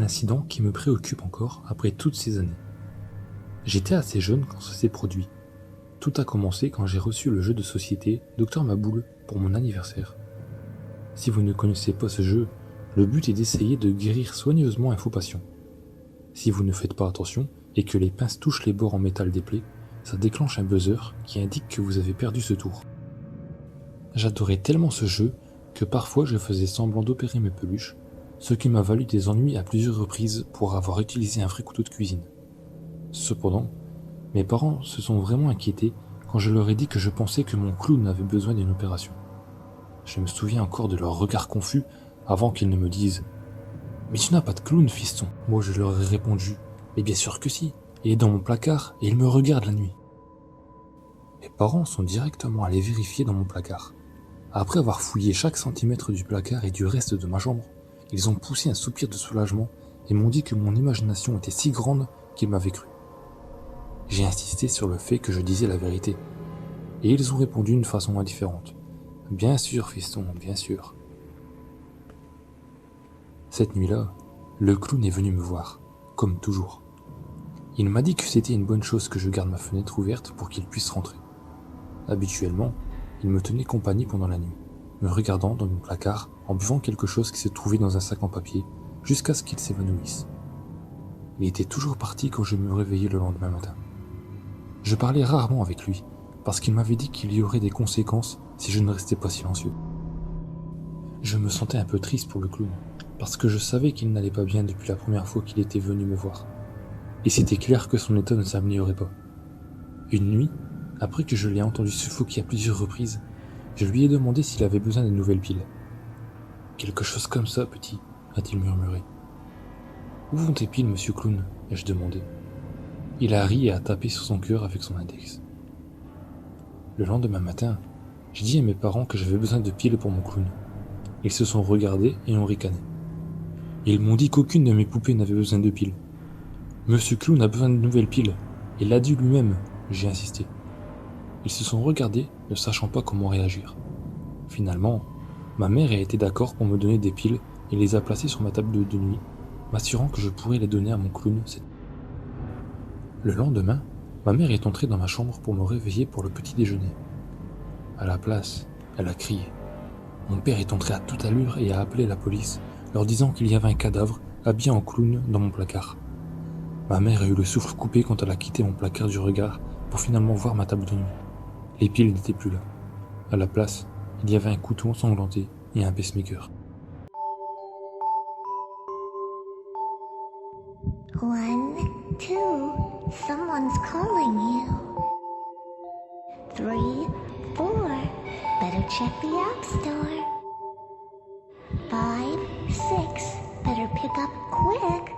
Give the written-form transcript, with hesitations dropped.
incident qui me préoccupe encore après toutes ces années. J'étais assez jeune quand ça s'est produit. Tout a commencé quand j'ai reçu le jeu de société Dr Maboul pour mon anniversaire. Si vous ne connaissez pas ce jeu, le but est d'essayer de guérir soigneusement un faux patient. Si vous ne faites pas attention et que les pinces touchent les bords en métal des plaies, ça déclenche un buzzer qui indique que vous avez perdu ce tour. J'adorais tellement ce jeu que parfois je faisais semblant d'opérer mes peluches, ce qui m'a valu des ennuis à plusieurs reprises pour avoir utilisé un vrai couteau de cuisine. Cependant, mes parents se sont vraiment inquiétés quand je leur ai dit que je pensais que mon clown avait besoin d'une opération. Je me souviens encore de leur regard confus avant qu'ils ne me disent « Mais tu n'as pas de clown, fiston !» Moi je leur ai répondu « Mais bien sûr que si, il est dans mon placard et il me regarde la nuit. » Mes parents sont directement allés vérifier dans mon placard. Après avoir fouillé chaque centimètre du placard et du reste de ma chambre, ils ont poussé un soupir de soulagement et m'ont dit que mon imagination était si grande qu'ils m'avaient cru. J'ai insisté sur le fait que je disais la vérité, et ils ont répondu d'une façon indifférente. « Bien sûr, fiston, bien sûr. » Cette nuit-là, le clown est venu me voir, comme toujours. Il m'a dit que c'était une bonne chose que je garde ma fenêtre ouverte pour qu'il puisse rentrer. Habituellement, il me tenait compagnie pendant la nuit, me regardant dans mon placard en buvant quelque chose qui se trouvait dans un sac en papier, jusqu'à ce qu'il s'évanouisse. Il était toujours parti quand je me réveillais le lendemain matin. Je parlais rarement avec lui, parce qu'il m'avait dit qu'il y aurait des conséquences si je ne restais pas silencieux. Je me sentais un peu triste pour le clown, parce que je savais qu'il n'allait pas bien depuis la première fois qu'il était venu me voir. Et c'était clair que son état ne s'améliorait pas. Une nuit, après que je l'ai entendu suffoquer à plusieurs reprises, je lui ai demandé s'il avait besoin de nouvelles piles. « Quelque chose comme ça, petit, » a-t-il murmuré. « Où vont tes piles, monsieur Clown ?» ai-je demandé. Il a ri et a tapé sur son cœur avec son index. Le lendemain matin, j'ai dit à mes parents que j'avais besoin de piles pour mon clown. Ils se sont regardés et ont ricané. Ils m'ont dit qu'aucune de mes poupées n'avait besoin de piles. « Monsieur Clown a besoin de nouvelles piles. Il l'a dit lui-même, » j'ai insisté. Ils se sont regardés, ne sachant pas comment réagir. Finalement, ma mère a été d'accord pour me donner des piles et les a placées sur ma table de nuit, m'assurant que je pourrais les donner à mon clown cette nuit. Le lendemain, ma mère est entrée dans ma chambre pour me réveiller pour le petit déjeuner. À la place, elle a crié. Mon père est entré à toute allure et a appelé la police, leur disant qu'il y avait un cadavre habillé en clown dans mon placard. Ma mère a eu le souffle coupé quand elle a quitté mon placard du regard pour finalement voir ma table de nuit. Les piles n'étaient plus là. À la place, il y avait un couteau ensanglanté et un pacemaker. 1, 2, someone's calling you. 3, 4, better check the app store. 5, 6, better pick up quick.